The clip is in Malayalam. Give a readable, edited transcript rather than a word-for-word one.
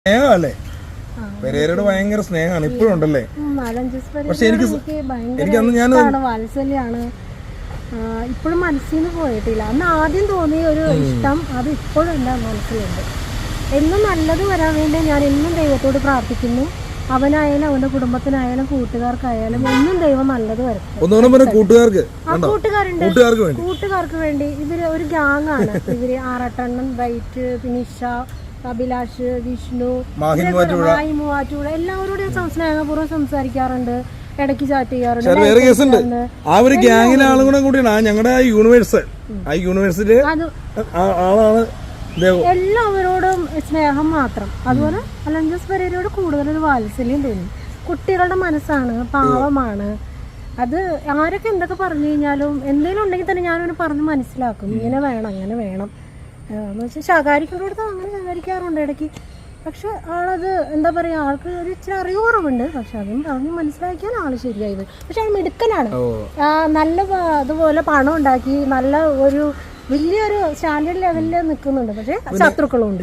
സ്നേഹമല്ലേ, പെരേരയോട് ഭയങ്കര സ്നേഹമാണ് ഇപ്പോഴും ഉണ്ടല്ലേ. പക്ഷെ എനിക്ക് വാത്സല്യാണ് ഇപ്പോഴും മനസ്സിൽ നിന്ന് പോയിട്ടില്ല. അന്ന് ആദ്യം തോന്നിയ ഒരു ഇഷ്ടം അത് ഇപ്പോഴും എൻ്റെ മനസ്സിലുണ്ട്. എന്നും നല്ലത് വരാൻ വേണ്ടി ഞാൻ എന്നും ദൈവത്തോട് പ്രാർത്ഥിക്കുന്നു. അവനായാലും അവന്റെ കുടുംബത്തിനായാലും കൂട്ടുകാർക്കായാലും എന്നും ദൈവം നല്ലത് വരും. കൂട്ടുകാർക്ക് വേണ്ടി ഇവര് ഒരു ഗ്യാങ് ആണ്. ഇവര് ആറാട്ടണ്ണൻ, റൈറ്റ്, നിഷ, അഭിലാഷ്, വിഷ്ണു, മൂവാറ്റുപുഴ എല്ലാവരോടും സ്നേഹപൂർവ്വം സംസാരിക്കാറുണ്ട്, ഇടയ്ക്ക് ചാറ്റ് ചെയ്യാറുണ്ട്. ആ ഒരു ഗ്യാങ്ങിലെ ആളുകളും കൂടിയാണ് ഞങ്ങളുടെ യൂണിവേഴ്സിറ്റി ആളാണ്. എല്ലാവരോടും സ്നേഹം മാത്രം. അതുപോലെ അലൻ ജോസ് പെരേരയോട് കൂടുതലൊരു വാത്സല്യം തോന്നി. കുട്ടികളുടെ മനസ്സാണ്, പാവമാണ്. അത് ആരൊക്കെ എന്തൊക്കെ പറഞ്ഞു കഴിഞ്ഞാലും എന്തെങ്കിലും ഉണ്ടെങ്കിൽ തന്നെ ഞാനവന് പറഞ്ഞ് മനസ്സിലാക്കും. ഇങ്ങനെ വേണം, അങ്ങനെ വേണം എന്ന് വെച്ചാൽ ശകാരിക്കുന്നിടത്ത് അങ്ങനെ ശകാരിക്കാറുണ്ട് ഇടയ്ക്ക്. പക്ഷെ ആളത് എന്താ പറയുക, ആൾക്ക് ഒരു ഇച്ചിരി അറിവ് കുറവുണ്ട്. പക്ഷെ അതും പറഞ്ഞ് മനസ്സിലാക്കിയാൽ ആള് ശരിയായി വരും. പക്ഷെ ആൾ മിടുക്കനാണ്. നല്ല അതുപോലെ പണം ഉണ്ടാക്കി നല്ല ഒരു വലിയൊരു സ്റ്റാൻഡേർഡ് ലെവലിൽ നിൽക്കുന്നുണ്ട്. പക്ഷെ ശത്രുക്കളുണ്ട്.